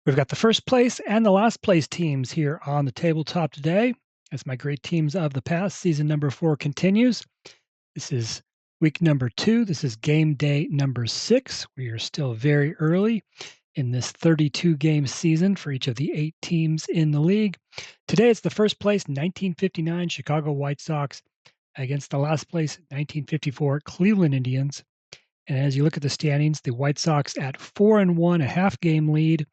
We've got the first place and the last place teams here on the tabletop today as my great teams of the past. Season number 4 continues. This is week number 2. This is game day number 6. We are still very early in this 32-game season for each of the 8 teams in the league. Today it's the first place 1959 Chicago White Sox against the last place 1954 Cleveland Indians. And as you look at the standings, the White Sox at 4-1, a half-game lead.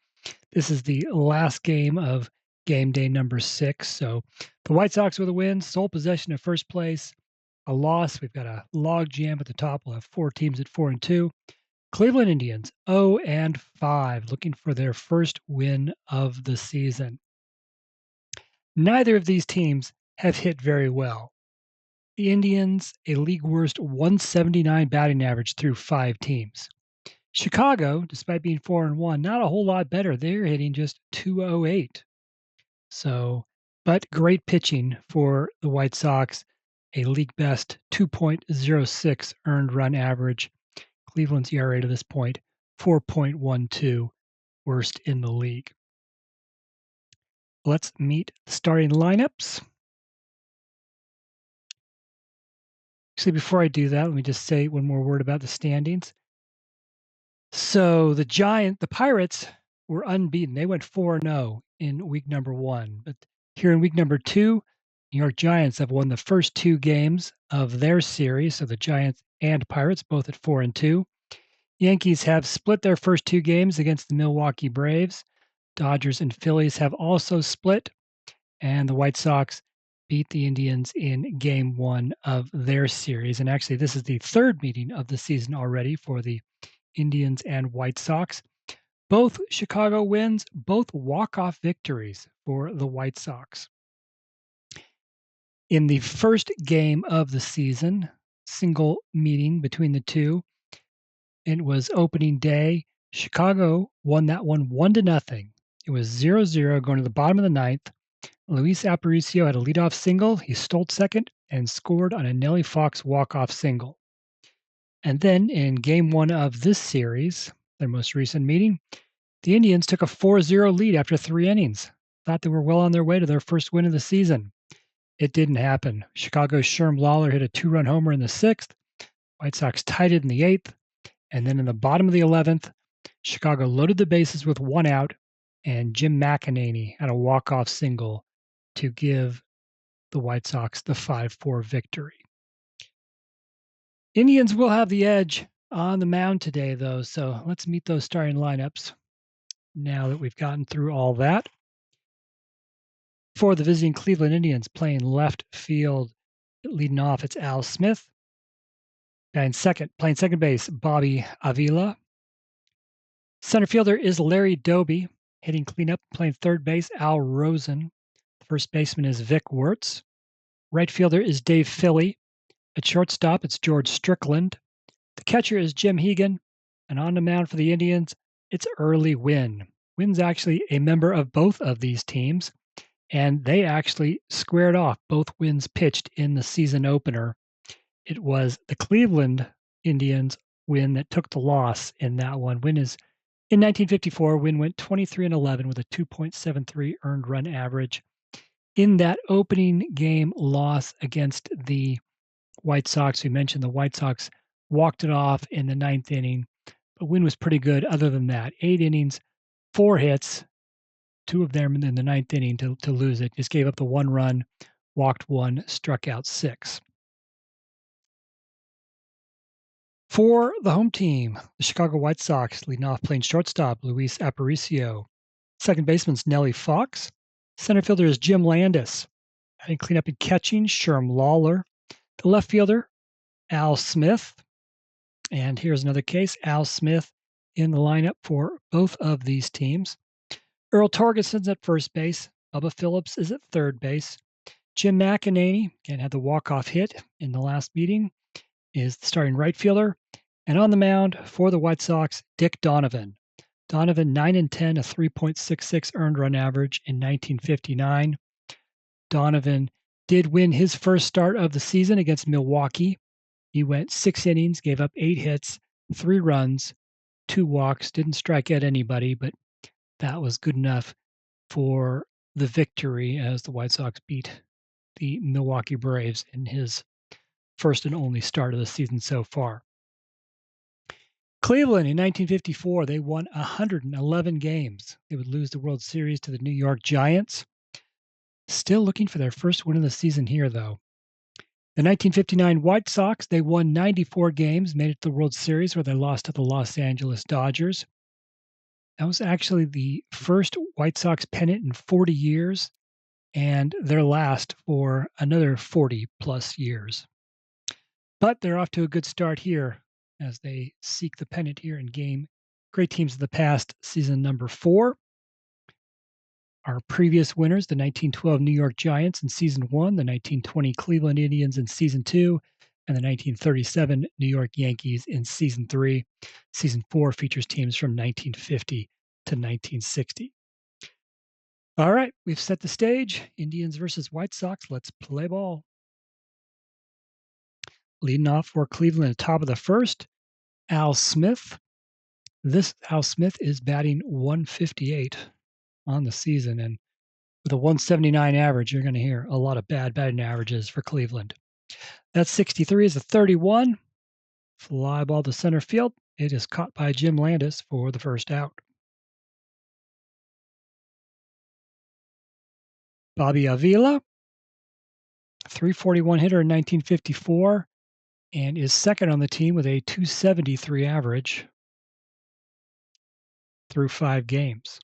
This is the last game of game day number 6. So the White Sox with a win, sole possession of first place. A loss, we've got a log jam at the top. We'll have 4 teams at 4-2. Cleveland Indians 0-5, looking for their first win of the season. Neither of these teams have hit very well. The Indians, a league worst 179 batting average through 5 teams. Chicago, despite being 4-1, not a whole lot better. They're hitting just 208. So, but great pitching for the White Sox, a league best 2.06 earned run average. Cleveland's ERA to this point, 4.12, worst in the league. Let's meet the starting lineups. Actually, before I do that, let me just say one more word about the standings. So the Pirates were unbeaten. They went 4-0 in week number 1. But here in week number 2, New York Giants have won the first 2 games of their series. So the Giants and Pirates both at 4-2. Yankees have split their first 2 games against the Milwaukee Braves. Dodgers and Phillies have also split. And the White Sox beat the Indians in game 1 of their series. And actually, this is the 3rd meeting of the season already for the Indians and White Sox. Both Chicago wins, both walk-off victories for the White Sox. In the first game of the season, single meeting between the two, it was opening day. Chicago won that one 1-0. It was 0-0 going to the bottom of the 9th. Luis Aparicio had a leadoff single. He stole second and scored on a Nellie Fox walk-off single. And then in game 1 of this series, their most recent meeting, the Indians took a 4-0 lead after 3 innings. Thought they were well on their way to their first win of the season. It didn't happen. Chicago's Sherm Lawler hit a 2-run homer in the 6th. White Sox tied it in the 8th. And then in the bottom of the 11th, Chicago loaded the bases with 1 out, and Jim McEnany had a walk-off single to give the White Sox the 5-4 victory. Indians will have the edge on the mound today, though, so let's meet those starting lineups now that we've gotten through all that. For the visiting Cleveland Indians, playing left field, leading off, it's Al Smith. And playing second base, Bobby Avila. Center fielder is Larry Doby. Hitting cleanup, playing third base, Al Rosen. First baseman is Vic Wertz. Right fielder is Dave Philly. At shortstop, it's George Strickland. The catcher is Jim Hegan. And on the mound for the Indians, it's Early Wynn. Wynn's actually a member of both of these teams, and they actually squared off. Both Wynns pitched in the season opener. It was the Cleveland Indians Wynn that took the loss in that one. In 1954, Wynn went 23-11 with a 2.73 earned run average. In that opening game loss against the White Sox, we mentioned the White Sox walked it off in the 9th inning, but Wynn was pretty good other than that. 8 innings, 4 hits, 2 of them in the 9th inning to lose it. Just gave up the 1 run, walked 1, struck out 6. For the home team, the Chicago White Sox leading off playing shortstop, Luis Aparicio. Second baseman's Nellie Fox. Center fielder is Jim Landis. Having cleanup and catching, Sherm Lawler. The left fielder, Al Smith. And here's another case, Al Smith in the lineup for both of these teams. Earl Torgeson's at first base. Bubba Phillips is at third base. Jim McEnany, again, had the walk-off hit in the last meeting, is the starting right fielder. And on the mound for the White Sox, Dick Donovan. Donovan, 9-10, a 3.66 earned run average in 1959. Donovan did win his first start of the season against Milwaukee. He went 6 innings, gave up 8 hits, 3 runs, 2 walks, didn't strike out anybody, but that was good enough for the victory as the White Sox beat the Milwaukee Braves in his first and only start of the season so far. Cleveland in 1954, they won 111 games. They would lose the World Series to the New York Giants. Still looking for their first win of the season here, though. The 1959 White Sox, they won 94 games, made it to the World Series where they lost to the Los Angeles Dodgers. That was actually the first White Sox pennant in 40 years and their last for another 40 plus years. But they're off to a good start here as they seek the pennant here in game. Great teams of the past, season number 4. Our previous winners, the 1912 New York Giants in season 1, the 1920 Cleveland Indians in season 2, and the 1937 New York Yankees in season 3. Season 4 features teams from 1950 to 1960. All right, we've set the stage. Indians versus White Sox. Let's play ball. Leading off for Cleveland, top of the first, Al Smith. This Al Smith is batting 158 on the season, and with a 179 average, you're going to hear a lot of bad batting averages for Cleveland. That 63 is a 31. Fly ball to center field. It is caught by Jim Landis for the first out. Bobby Avila, 341 hitter in 1954, and is second on the team with a 273 average through 5 games.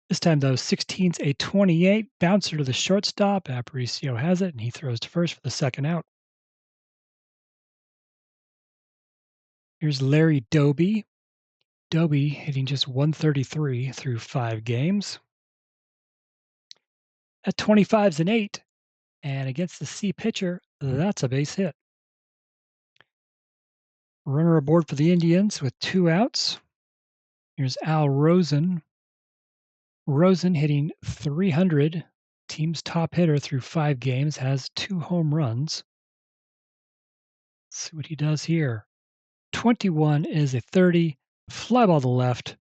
This time, though, 16's a 28, bouncer to the shortstop. Aparicio has it, and he throws to first for the second out. Here's Larry Doby. Doby hitting just 133 through 5 games. At 25's an 8, and against the C pitcher, that's a base hit. Runner aboard for the Indians with 2 outs. Here's Al Rosen. Rosen hitting 300, team's top hitter through 5 games, has 2 home runs. Let's see what he does here. 21 is a 30, fly ball to left.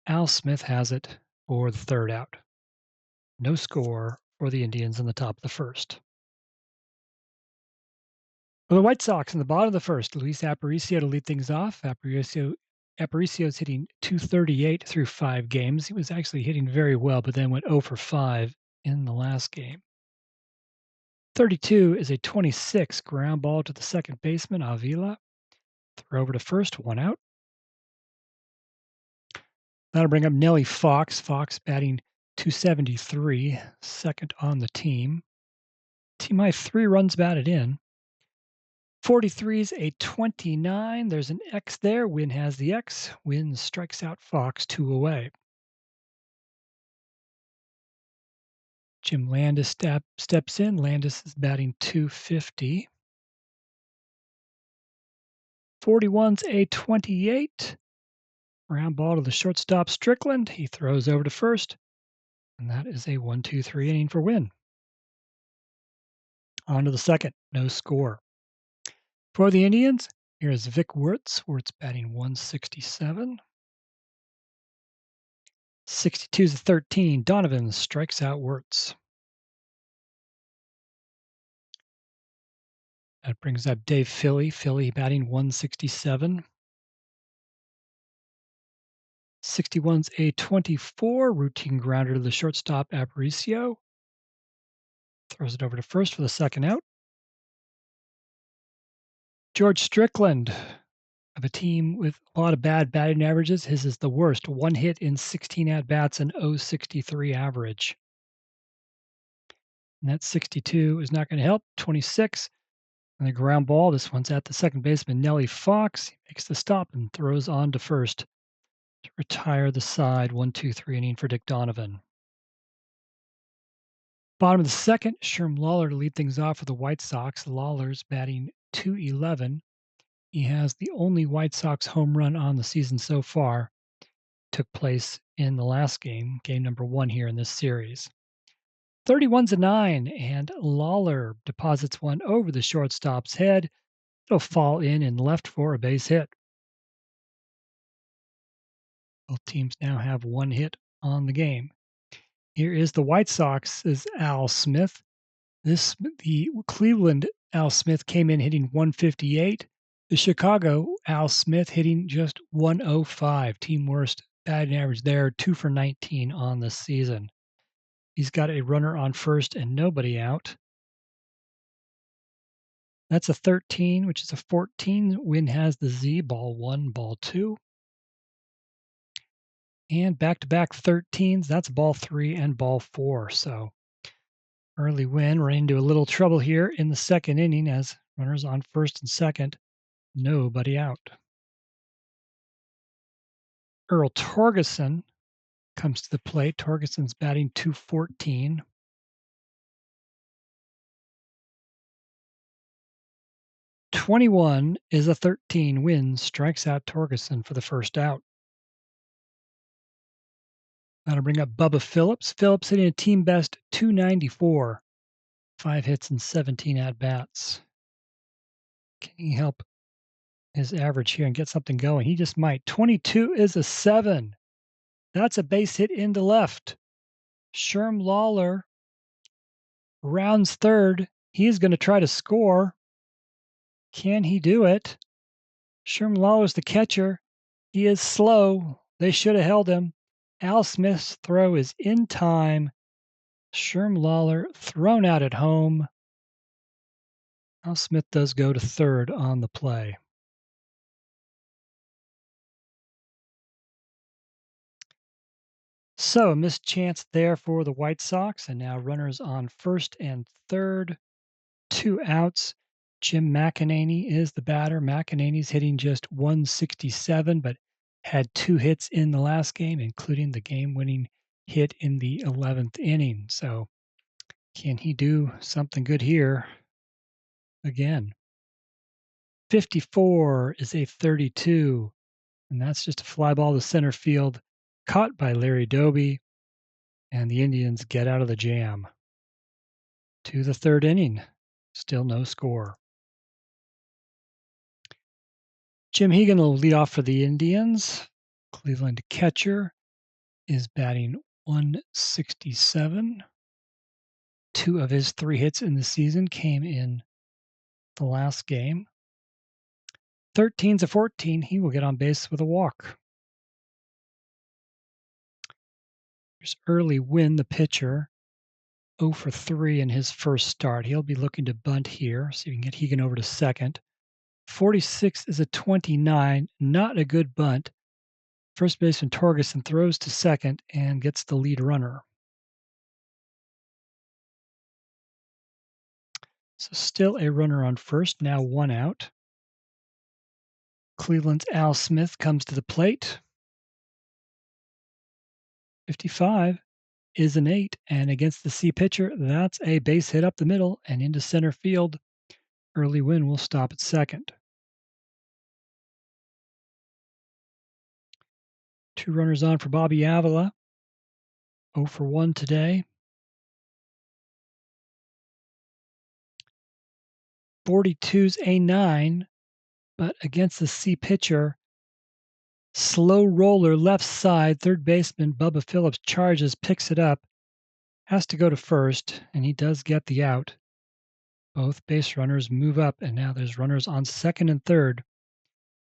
Al Smith has it for the third out. No score for the Indians in the top of the first. For the White Sox in the bottom of the first, Luis Aparicio to lead things off. Aparicio's hitting 238 through 5 games. He was actually hitting very well, but then went 0 for 5 in the last game. 32 is a 26 ground ball to the second baseman, Avila. Throw over to first, 1 out. That'll bring up Nellie Fox. Fox batting 273, second on the team. Team high 3 runs batted in. 43's a 29. There's an X there. Wynn has the X. Wynn strikes out Fox 2 away. Jim Landis steps in. Landis is batting 250. 41's a 28. Ground ball to the shortstop Strickland. He throws over to first. And that is a 1-2-3 inning for Wynn. On to the second. No score. For the Indians, here's Vic Wertz. Wertz batting 167. 62's a 13. Donovan strikes out Wertz. That brings up Dave Philly. Philly batting 167. 61's a 24. Routine grounder to the shortstop Aparicio. Throws it over to first for the second out. George Strickland of a team with a lot of bad batting averages. His is the worst. 1 hit in 16 at-bats and 0.63 average. And that 62 is not going to help. 26. And the ground ball. This one's at the second baseman, Nellie Fox. He makes the stop and throws on to first to retire the side. 1-2-3 inning for Dick Donovan. Bottom of the second, Sherm Lawler to lead things off for the White Sox. Lawler's batting 211. He has the only White Sox home run on the season so far. Took place in the last game, game number 1 here in this series. 31's a 9, and Lawler deposits one over the shortstop's head. It'll fall in and left for a base hit. Both teams now have 1 hit on the game. Here is the White Sox's Al Smith. The Cleveland Al Smith came in hitting 158. The Chicago Al Smith hitting just 105. Team worst batting average there, 2 for 19 on the season. He's got a runner on first and nobody out. That's a 13, which is a 14. Wynn has the Z, ball 1, ball 2. And back-to-back 13s, that's ball 3 and ball 4. So early Wynn ran into a little trouble here in the second inning as runners on first and second, nobody out. Earl Torgeson comes to the plate. Torgeson's batting .214. .21 is a 13. Wynn strikes out Torgeson for the first out. That'll bring up Bubba Phillips. Phillips hitting a team best .294. 5 hits and 17 at-bats. Can he help his average here and get something going? He just might. 22 is a 7. That's a base hit into left. Sherm Lawler rounds third. He's going to try to score. Can he do it? Sherm Lawler's the catcher. He is slow. They should have held him. Al Smith's throw is in time. Sherm Lawler thrown out at home. Al Smith does go to third on the play. So a missed chance there for the White Sox, and now runners on first and third. 2 outs. Jim McEnany is the batter. McEnany's hitting just 167, but had 2 hits in the last game, including the game-winning hit in the 11th inning. So can he do something good here again? 54 is a 32, and that's just a fly ball to center field, caught by Larry Doby, and the Indians get out of the jam. To the third inning, still no score. Jim Hegan will lead off for the Indians. Cleveland catcher is batting .167. 2 of his 3 hits in the season came in the last game. 13's a 14. He will get on base with a walk. Here's early Wynn, the pitcher. 0 for 3 in his first start. He'll be looking to bunt here, so you can get Hegan over to second. 46 is a 29. Not a good bunt. First baseman Torgeson throws to second and gets the lead runner. So still a runner on first, now 1 out. Cleveland's Al Smith comes to the plate. 55 is an 8, and against the C pitcher, that's a base hit up the middle and into center field. Early Wynn will stop at second. 2 runners on for Bobby Avila. 0 for 1 today. 42's a 9, but against the C pitcher, slow roller left side, third baseman Bubba Phillips charges, picks it up, has to go to first, and he does get the out. Both base runners move up, and now there's runners on second and third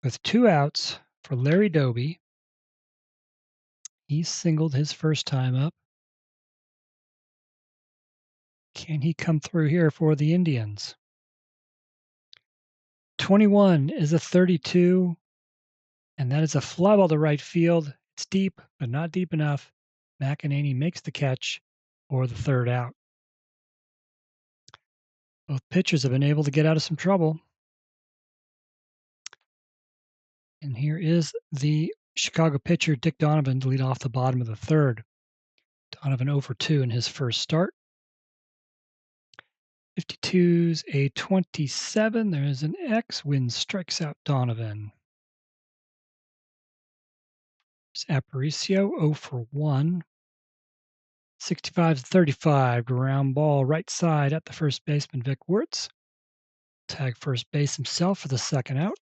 with 2 outs for Larry Doby. He singled his first time up. Can he come through here for the Indians? 21 is a 32, and that is a fly ball to right field. It's deep, but not deep enough. McEnany makes the catch for the third out. Both pitchers have been able to get out of some trouble. And here is the Chicago pitcher, Dick Donovan, to lead off the bottom of the third. Donovan 0 for 2 in his first start. 52's a 27. There is an X. Wynn strikes out Donovan. There's Aparicio 0 for 1. 65's 35. Ground ball right side at the first baseman, Vic Wertz. Tag first base himself for the second out.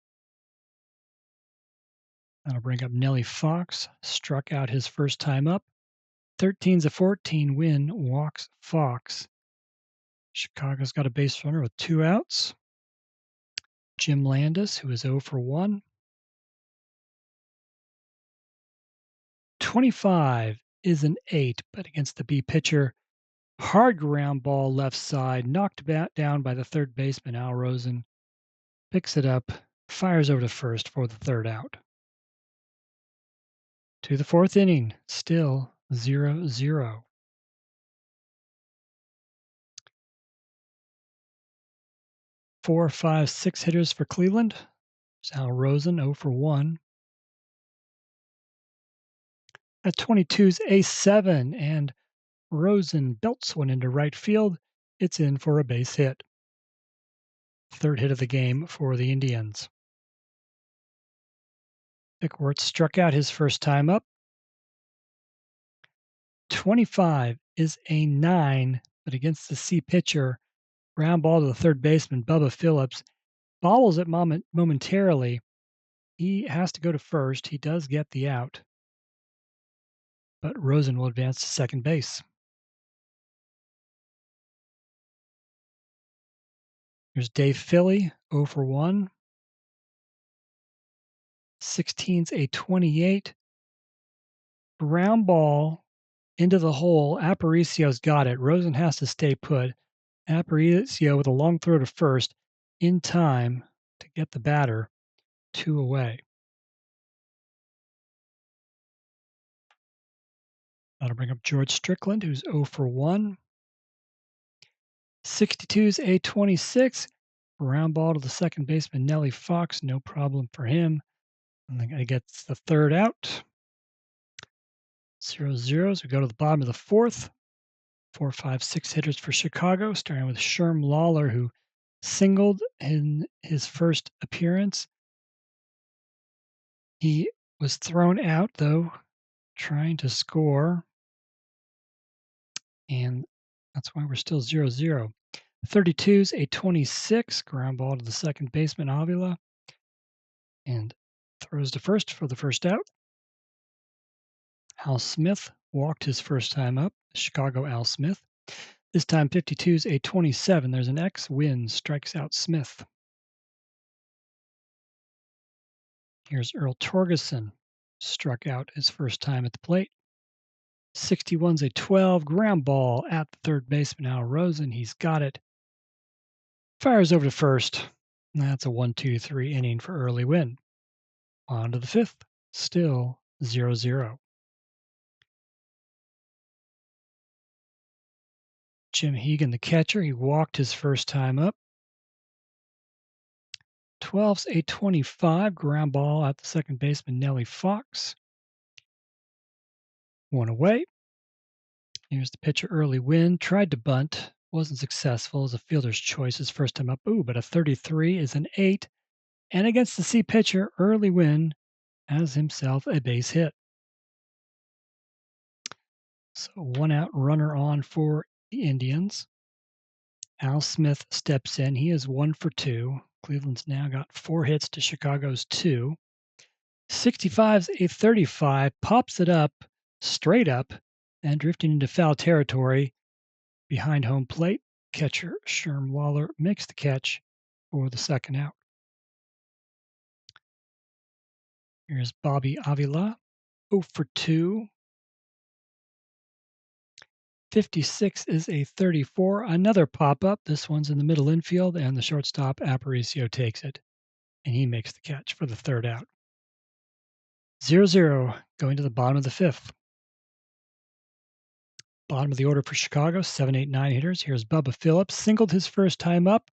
That'll bring up Nellie Fox. Struck out his first time up. 13's a 14. Wynn walks Fox. Chicago's got a base runner with 2 outs. Jim Landis, who is 0 for 1. 25 is an 8, but against the B pitcher, hard ground ball left side, knocked down by the third baseman, Al Rosen. Picks it up, fires over to first for the 3rd out. To the 4th inning, still 0-0. 4, 5, 6 hitters for Cleveland. There's Al Rosen, 0 for 1. At 22's a 7, and Rosen belts one into right field. It's in for a base hit. 3rd hit of the game for the Indians. Pickworth struck out his first time up. 25 is a 9, but against the C pitcher, ground ball to the third baseman, Bubba Phillips, bobbles it momentarily. He has to go to first. He does get the out, but Rosen will advance to second base. There's Dave Philly, 0 for 1. 16's a 28. Ground ball into the hole. Aparicio's got it. Rosen has to stay put. Aparicio with a long throw to first in time to get the batter 2 away. That'll bring up George Strickland, who's 0 for 1. 62's a 26. Ground ball to the second baseman, Nellie Fox. No problem for him. And then he gets the 3rd out. 0-0 as we go to the bottom of the 4th. 4, 5, 6 hitters for Chicago, starting with Sherm Lawler, who singled in his first appearance. He was thrown out, though, trying to score. And that's why we're still 0-0. 32's a 26. Ground ball to the second baseman, Avila. And throws to first for the 1st out. Al Smith walked his first time up. Chicago Al Smith. This time 52's a 27. There's an X. Wynn strikes out Smith. Here's Earl Torgeson. Struck out his first time at the plate. 61's a 12. Ground ball at the third baseman, Al Rosen. He's got it. Fires over to first. That's a 1-2-3 inning for early Wynn. On to the 5th. Still 0-0. Jim Hegan, the catcher, he walked his first time up. 12's a 25. Ground ball at the second baseman, Nellie Fox. 1 away. Here's the pitcher, early Wynn. Tried to bunt. Wasn't successful as a fielder's choice his first time up. Ooh, but a 33 is an 8. And against the C pitcher, early Wynn has himself a base hit. So 1 out, runner on for the Indians. Al Smith steps in. He is 1 for 2. Cleveland's now got 4 hits to Chicago's 2. 65's a 35. Pops it up, straight up, and drifting into foul territory behind home plate. Catcher Sherm Lawler makes the catch for the 2nd out. Here's Bobby Avila, 0 for 2. 56 is a 34. Another pop-up. This one's in the middle infield, and the shortstop, Aparicio, takes it, and he makes the catch for the 3rd out. 0-0 going to the bottom of the 5th. Bottom of the order for Chicago, 7, 8, 9 hitters. Here's Bubba Phillips. Singled his first time up,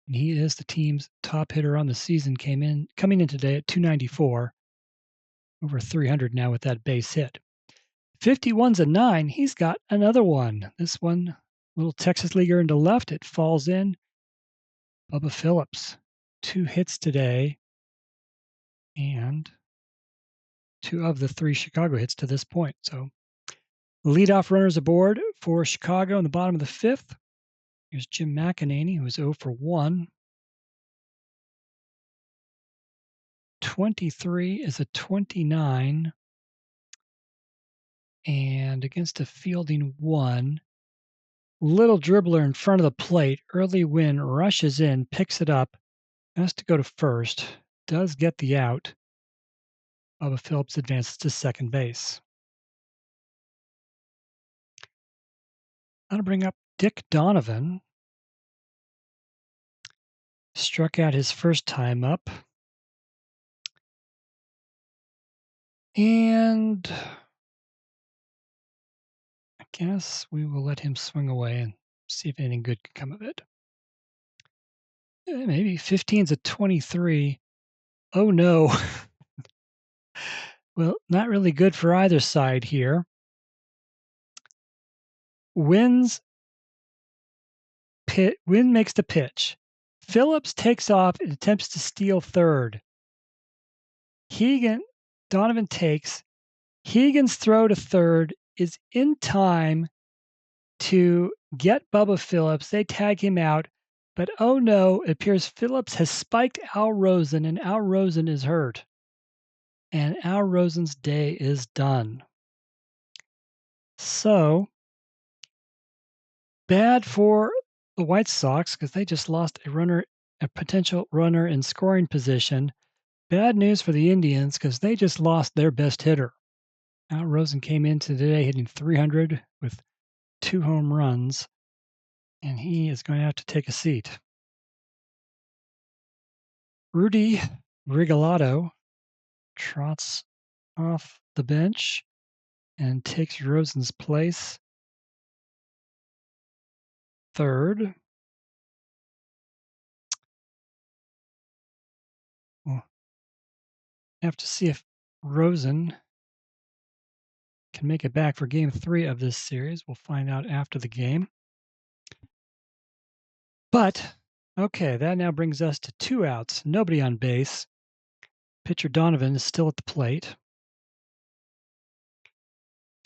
and he is the team's top hitter on the season. Coming in today at 294. Over 300 now with that base hit. 51's a 9. He's got another one. This one, little Texas leaguer into left. It falls in. Bubba Phillips, 2 hits today, and 2 of the 3 Chicago hits to this point. So leadoff runners aboard for Chicago in the bottom of the 5th. Here's Jim McEnany, who is 0 for 1. 23 is a 29. And against a fielding one, little dribbler in front of the plate, early Wynn rushes in, picks it up, has to go to first, does get the out. Bubba Phillips advances to second base. I'm going to bring up Dick Donovan. Struck out his first time up. And I guess we will let him swing away and see if anything good can come of it. Maybe 15's a 23. Oh no. Well, not really good for either side here. Wynn makes the pitch. Phillips takes off and attempts to steal third. Donovan takes. Hegan's throw to third is in time to get Bubba Phillips. They tag him out, but oh no, it appears Phillips has spiked Al Rosen, and Al Rosen is hurt. And Al Rosen's day is done. So, bad for the White Sox because they just lost a potential runner in scoring position. Bad news for the Indians because they just lost their best hitter. Al Rosen came into today hitting 300 with 2 home runs, and he is going to have to take a seat. Rudy Rigalato trots off the bench and takes Rosen's place. Third. We'll have to see if Rosen can make it back for game 3 of this series. We'll find out after the game. But, okay, that now brings us to 2 outs, nobody on base. Pitcher Donovan is still at the plate.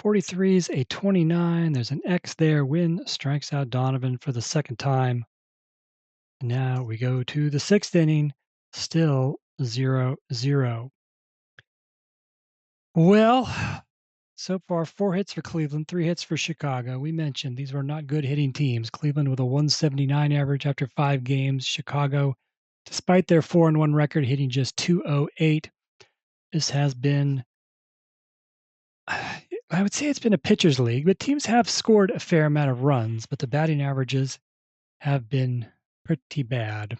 43's a 29. There's an X there. Wynn strikes out Donovan for the second time. And now we go to the 6th inning, still 0-0. Well, so far 4 hits for Cleveland, 3 hits for Chicago. We mentioned these were not good hitting teams. Cleveland with a 179 average after 5 games. Chicago, despite their 4-1 record, hitting just 208. This has been, I would say it's been a pitcher's league, but teams have scored a fair amount of runs, but the batting averages have been pretty bad.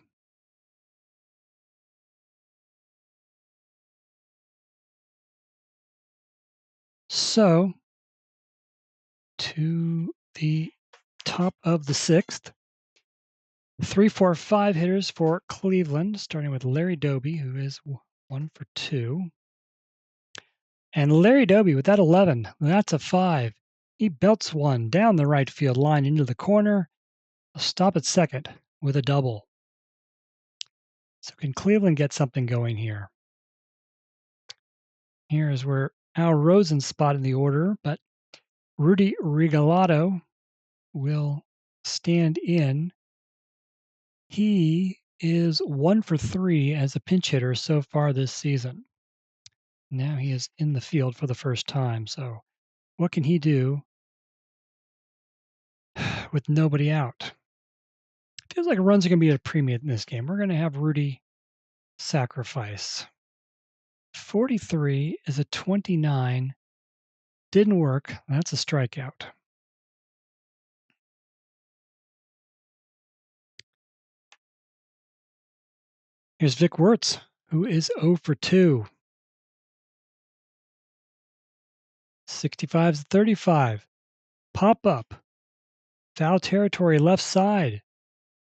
So, to the top of the 6th, 3, 4, 5 hitters for Cleveland, starting with Larry Doby, who is 1 for 2. And Larry Doby with that 11, that's a 5. He belts one down the right field line into the corner. A stop at second with a double. So can Cleveland get something going here? Here is where Al Rosen's spot in the order, but Rudy Rigalato will stand in. He is 1 for 3 as a pinch hitter so far this season. Now he is in the field for the first time. So what can he do with nobody out? Feels like runs are going to be at a premium in this game. We're going to have Rudy sacrifice. 43 is a 29. Didn't work. That's a strikeout. Here's Vic Wertz, who is 0 for 2. 65 is 35. Pop up. Foul territory left side.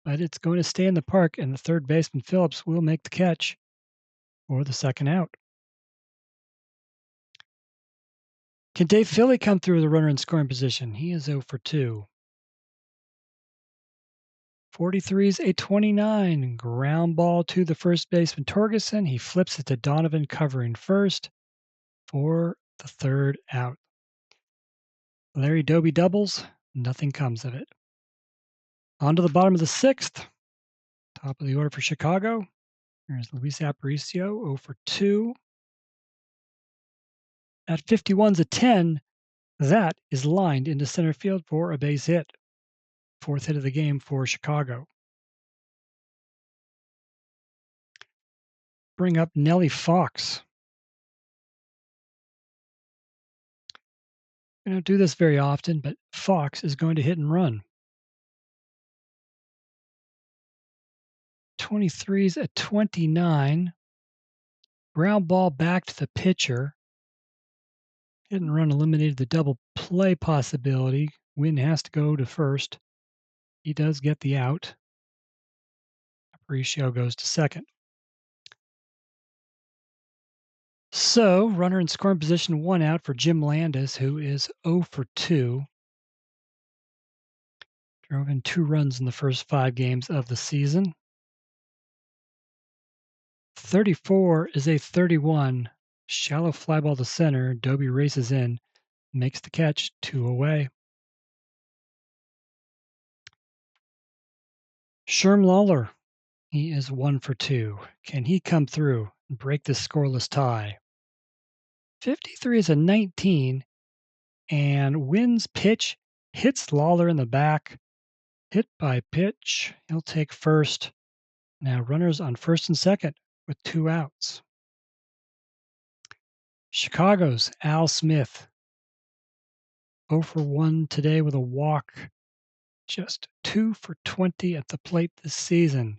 But it's going to stay in the park, and the third baseman Phillips will make the catch for the second out. Can Dave Philly come through with a runner in scoring position? He is 0 for 2. 43 is a 29. Ground ball to the first baseman Torgerson. He flips it to Donovan covering first for the third out. Larry Doby doubles. Nothing comes of it. On to the bottom of the 6th. Top of the order for Chicago. Here's Luis Aparicio, 0 for 2. At 51's a 10. That is lined into center field for a base hit. Fourth hit of the game for Chicago. Bring up Nellie Fox. We don't do this very often, but Fox is going to hit and run. 23's at 29. Ground ball back to the pitcher. Hit and run eliminated the double play possibility. Wynn has to go to first. He does get the out. Aparicio goes to second. So, runner in scoring position, 1 out for Jim Landis, who is 0 for 2. Drove in 2 runs in the first 5 games of the season. 34 is a 31. Shallow fly ball to center. Doby races in, makes the catch, 2 away. Sherm Lawler, he is 1 for 2. Can he come through and break this scoreless tie? 53 is a 19, and Wynn's pitch hits Lawler in the back. Hit by pitch. He'll take first. Now runners on first and second with 2 outs. Chicago's Al Smith, 0 for 1 today with a walk. Just 2 for 20 at the plate this season.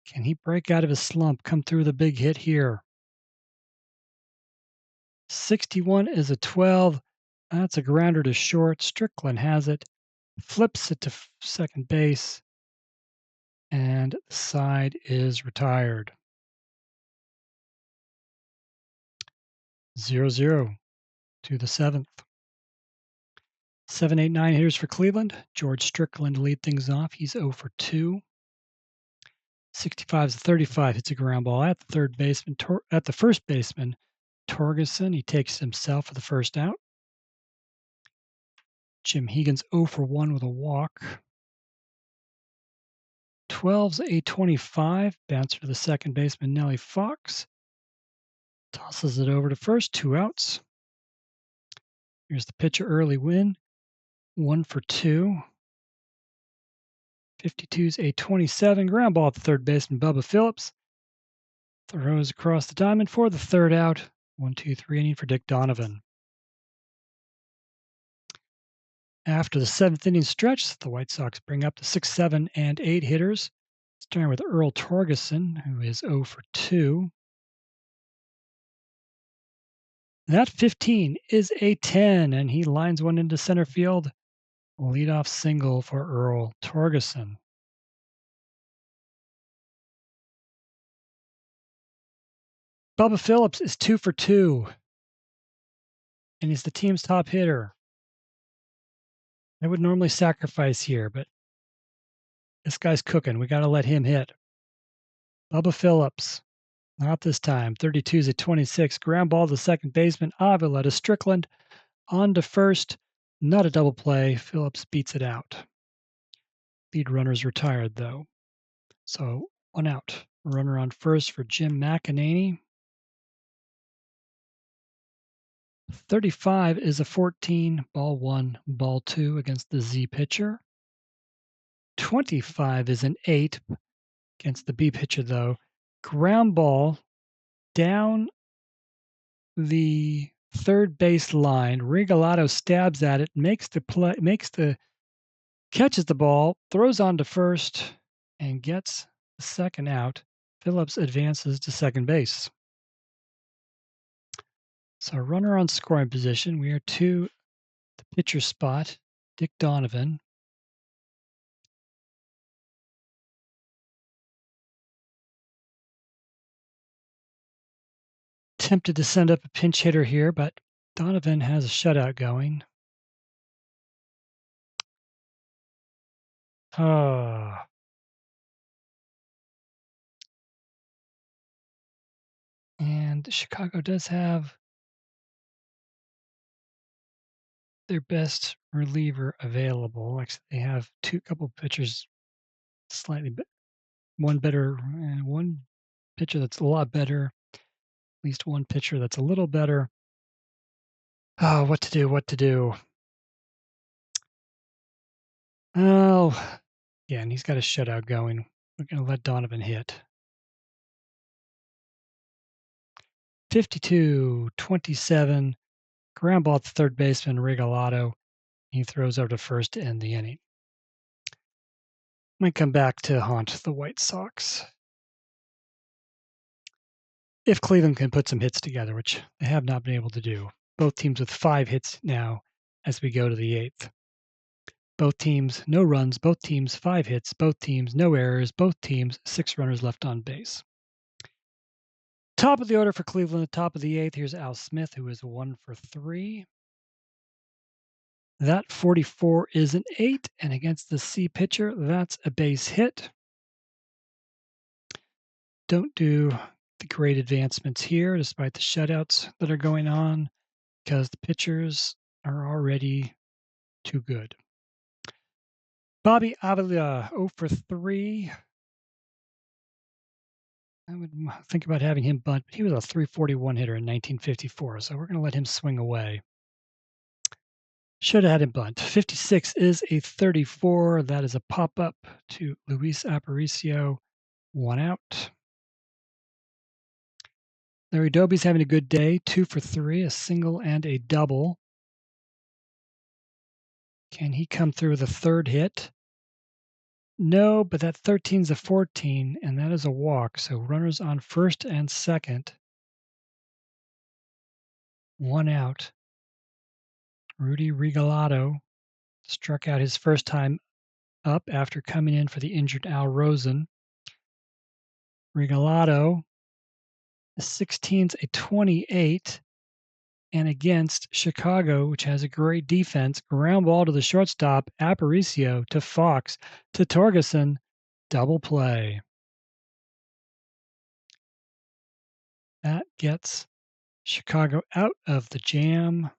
Can he break out of his slump, come through the big hit here? 61 is a 12. That's a grounder to short. Strickland has it, flips it to second base, and the side is retired. 0-0 to the 7th. 7, 8, 9 hitters for Cleveland. George Strickland to lead things off. He's 0 for 2. 65 is a 35. Hits a ground ball at the first baseman, Torgerson. He takes himself for the first out. Jim Hegan's 0 for 1 with a walk. 12's a 25. Bouncer to the second baseman, Nellie Fox. Tosses it over to first. 2 outs. Here's the pitcher, early Wynn. 1 for 2. 52's a 27. Ground ball at the third baseman, Bubba Phillips. Throws across the diamond for the third out. 1, 2, 3 inning for Dick Donovan. After the 7th inning stretch, the White Sox bring up the 6, 7, and 8 hitters, starting with Earl Torgerson, who is 0 for 2. That 15 is a 10, and he lines one into center field. Leadoff single for Earl Torgerson. Bubba Phillips is 2 for 2, and he's the team's top hitter. I would normally sacrifice here, but this guy's cooking. We got to let him hit. Bubba Phillips, not this time. 32's at 26. Ground ball to second baseman, Avila to Strickland. On to first. Not a double play. Phillips beats it out. Lead runner's retired, though. So 1 out. Runner on first for Jim McEnany. 35 is a 14. Ball 1, ball 2 against the Z pitcher. 25 is an 8 against the B pitcher, though. Ground ball down the third base line. Regalado stabs at it, catches the ball, throws on to first, and gets the second out. Phillips advances to second base. So runner on scoring position. We are to the pitcher spot, Dick Donovan. Tempted to send up a pinch hitter here, but Donovan has a shutout going. Ah. And Chicago does have their best reliever available. Actually, they have couple pitchers one pitcher that's a lot better, at least one pitcher that's a little better. Oh, what to do, what to do. Oh, yeah, and he's got a shutout going. We're going to let Donovan hit. 52-27. Ground ball to third baseman Regalado. He throws over to first to end the inning. Might come back to haunt the White Sox. If Cleveland can put some hits together, which they have not been able to do. Both teams with 5 hits now as we go to the 8th. Both teams, no runs. Both teams, 5 hits. Both teams, no errors. Both teams, 6 runners left on base. Top of the order for Cleveland, top of the 8th. Here's Al Smith, who is 1 for 3. That 44 is an 8, and against the C pitcher, that's a base hit. Don't do the great advancements here, despite the shutouts that are going on, because the pitchers are already too good. Bobby Avila, 0 for 3. I would think about having him bunt, but he was a 341 hitter in 1954, so we're going to let him swing away. Should have had him bunt. 56 is a 34. That is a pop-up to Luis Aparicio. 1 out. Larry Doby's having a good day. 2 for 3, a single and a double. Can he come through with a third hit? No, but that 13's a 14, and that is a walk. So runners on first and second. 1 out. Rudy Regalado struck out his first time up after coming in for the injured Al Rosen. Regalado, the 16's a 28, and against Chicago, which has a great defense, ground ball to the shortstop, Aparicio to Fox to Torgerson, double play. That gets Chicago out of the jam.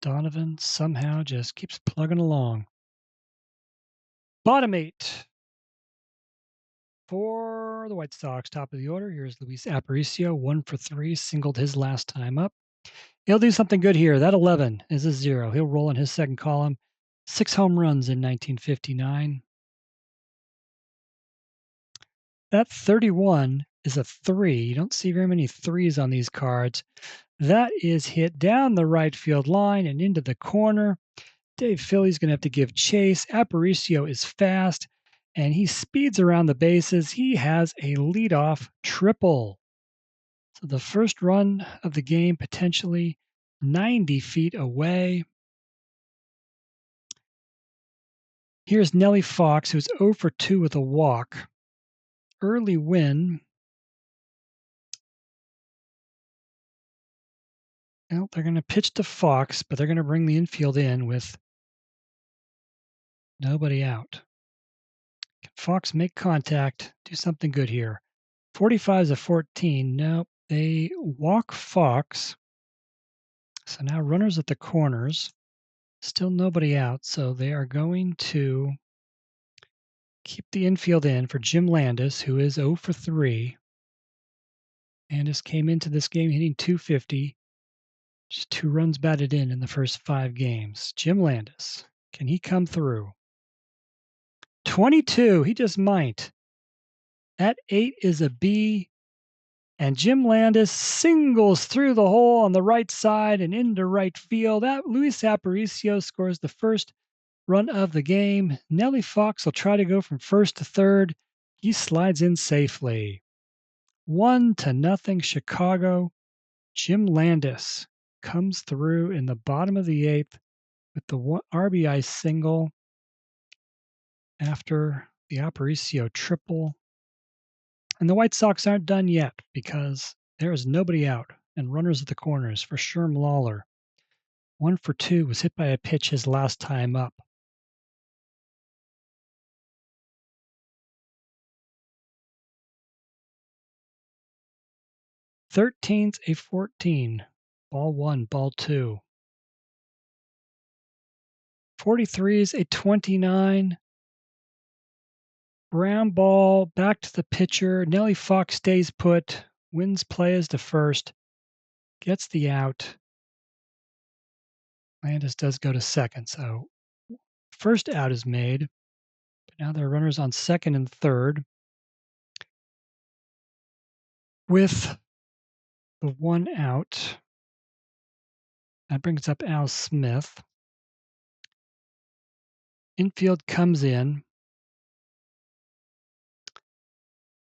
Donovan somehow just keeps plugging along. Bottom 8 for the White Sox, top of the order. Here's Luis Aparicio, 1 for 3, singled his last time up. He'll do something good here. That 11 is a 0. He'll roll in his second column. 6 home runs in 1959. That 31 is a 3. You don't see very many 3s on these cards. That is hit down the right field line and into the corner. Dave Philly's going to have to give chase. Aparicio is fast, and he speeds around the bases. He has a leadoff triple. So the first run of the game potentially 90 feet away. Here's Nellie Fox, who's 0 for 2 with a walk. Early win. Well, they're going to pitch to Fox, but they're going to bring the infield in with nobody out. Can Fox make contact? Do something good here. 45 is a 14. Nope. They walk Fox. So now runners at the corners. Still nobody out. So they are going to keep the infield in for Jim Landis, who is 0 for 3. Landis came into this game hitting 250. Just 2 runs batted in the first 5 games. Jim Landis, can he come through? 22, he just might. That 8 is a B, and Jim Landis singles through the hole on the right side and into right field. Luis Aparicio scores the first run of the game. Nellie Fox will try to go from first to third. He slides in safely. 1-0 Chicago. Jim Landis comes through in the bottom of the 8th with the RBI single after the Aparicio triple. And the White Sox aren't done yet because there is nobody out and runners at the corners for Sherm Lawler. 1 for 2 was hit by a pitch his last time up. Thirteen's a 14. Ball 1, ball 2. 43's a 29. Ground ball back to the pitcher. Nellie Fox stays put. Wynn's play is to first. Gets the out. Landis does go to second, so first out is made. But now there are runners on second and third. With the one out, that brings up Al Smith. Infield comes in.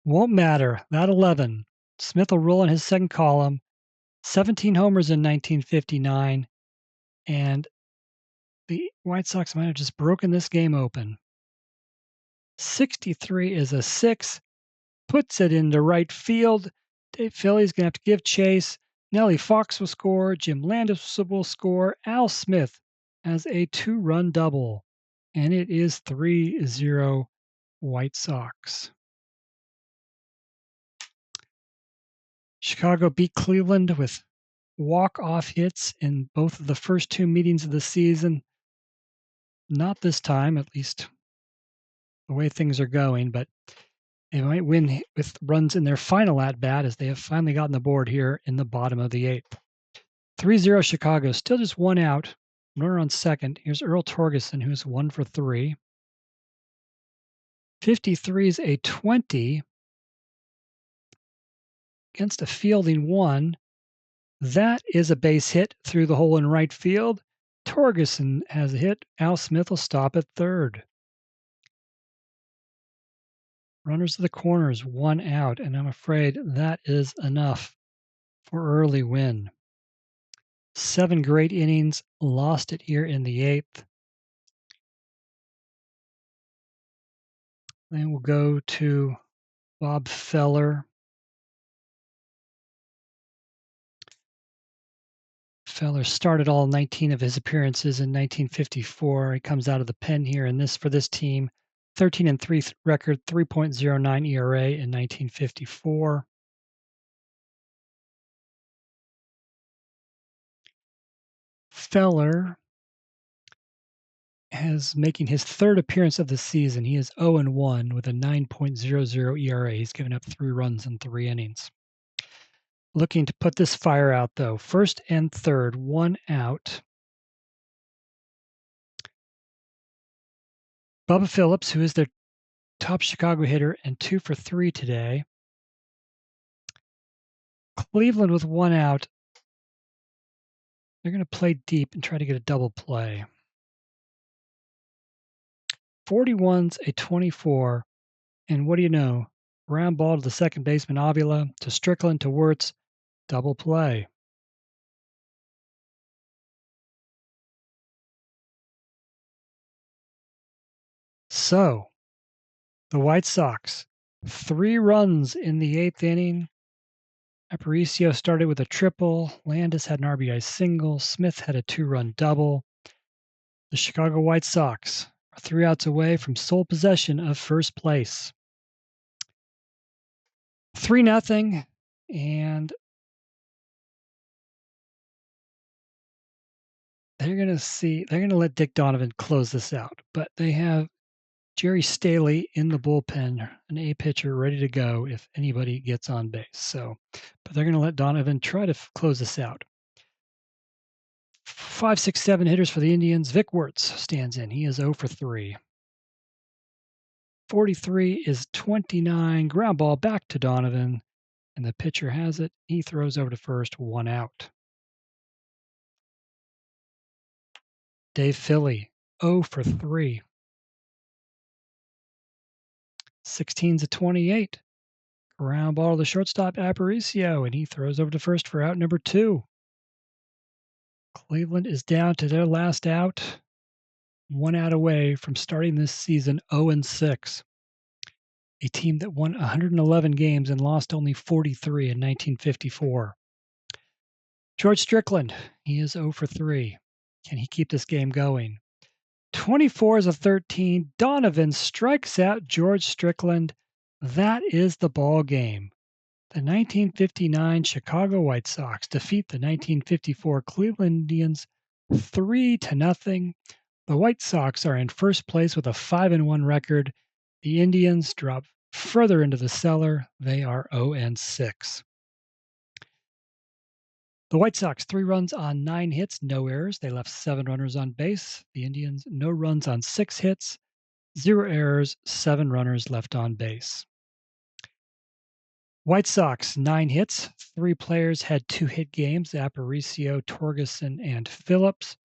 Won't matter. That 11. Smith will roll in his second column. 17 homers in 1959. And the White Sox might have just broken this game open. 63 is a 6. Puts it into right field. Dave Philly's going to have to give chase. Nellie Fox will score. Jim Landis will score. Al Smith has a 2-run double. And it is 3-0 White Sox. Chicago beat Cleveland with walk-off hits in both of the first 2 meetings of the season. Not this time, at least the way things are going, but they might win with runs in their final at-bat as they have finally gotten the board here in the bottom of the 8th. 3-0 Chicago, still just one out. Runner on second. Here's Earl Torgeson, who's 1 for 3. 53 is a 20 against a fielding 1. That is a base hit through the hole in right field. Torgeson has a hit. Al Smith will stop at third. Runners to the corners, 1 out, and I'm afraid that is enough for early Wynn. 7 great innings, lost it here in the 8th. Then we'll go to Bob Feller. Feller started all 19 of his appearances in 1954. He comes out of the pen here for this team. 13-3 record, 3.09 ERA in 1954. Feller is making his 3rd appearance of the season. He is 0-1 with a 9.00 ERA. He's given up 3 runs in 3 innings. Looking to put this fire out, though. First and third, 1 out. Bubba Phillips, who is their top Chicago hitter and 2 for 3 today. Cleveland with 1 out. They're going to play deep and try to get a double play. 41's a 24. And what do you know? Ground ball to the second baseman Avila, to Strickland, to Wirtz. Double play. So, the White Sox, 3 runs in the 8th inning. Aparicio started with a triple. Landis had an RBI single. Smith had a 2-run double. The Chicago White Sox are 3 outs away from sole possession of first place. 3-0, and they're going to let Dick Donovan close this out, but they have Jerry Staley in the bullpen, an A pitcher ready to go if anybody gets on base. But they're going to let Donovan try to close this out. 5, 6, 7 hitters for the Indians. Vic Wirtz stands in. He is 0 for 3. 43 is 29. Ground ball back to Donovan, and the pitcher has it. He throws over to first, 1 out. Dave Philly, 0 for 3. 16's a 28. Ground ball to the shortstop, Aparicio, and he throws over to first for out number 2. Cleveland is down to their last out, 1 out away from starting this season 0-6. A team that won 111 games and lost only 43 in 1954. George Strickland, he is 0 for 3. Can he keep this game going? 24 is a 13. Donovan strikes out George Strickland. That is the ball game. The 1959 Chicago White Sox defeat the 1954 Cleveland Indians 3-0. The White Sox are in first place with a 5-1 record. The Indians drop further into the cellar. They are 0-6. The White Sox, 3 runs on 9 hits, no errors. They left 7 runners on base. The Indians, no runs on 6 hits, 0 errors, 7 runners left on base. White Sox, 9 hits. 3 players had 2-hit games, Aparicio, Torgeson, and Phillips.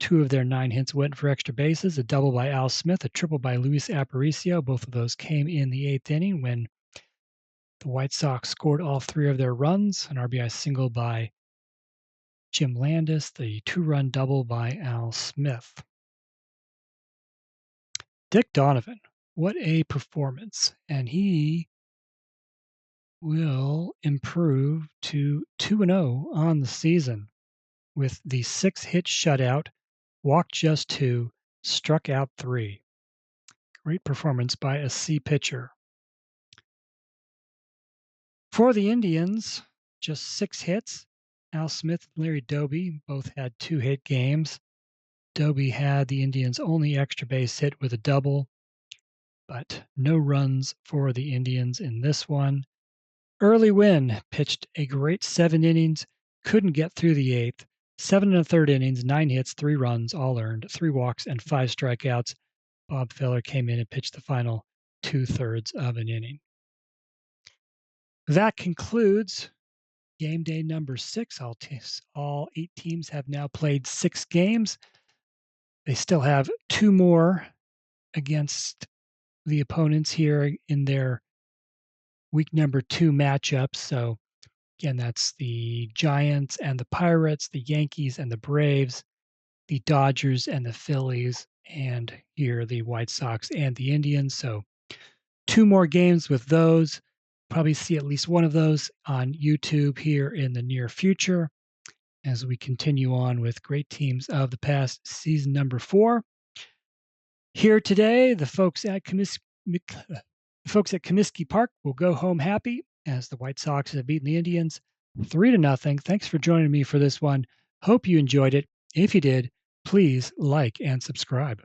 2 of their 9 hits went for extra bases, a double by Al Smith, a triple by Luis Aparicio. Both of those came in the 8th inning when the White Sox scored all 3 of their runs, an RBI single by Jim Landis, the 2-run double by Al Smith. Dick Donovan, what a performance. And he will improve to 2-0 on the season with the 6-hit shutout, walked just 2, struck out 3. Great performance by a C pitcher. For the Indians, just 6 hits. Al Smith and Larry Doby both had 2-hit games. Doby had the Indians' only extra base hit with a double, but no runs for the Indians in this one. Early Wynn pitched a great 7 innings, couldn't get through the 8th. 7 1/3 innings, 9 hits, 3 runs, all earned, 3 walks, and 5 strikeouts. Bob Feller came in and pitched the final 2/3 of an inning. That concludes game day number 6. All 8 teams have now played 6 games. They still have 2 more against the opponents here in their week number 2 matchups. So again, that's the Giants and the Pirates, the Yankees and the Braves, the Dodgers and the Phillies, and here the White Sox and the Indians. So 2 more games with those. Probably see at least one of those on YouTube here in the near future as we continue on with great teams of the past, season number 4. Here today, the folks at Comiskey Park will go home happy as the White Sox have beaten the Indians 3-0. Thanks for joining me for this one. Hope you enjoyed it. If you did, please like and subscribe.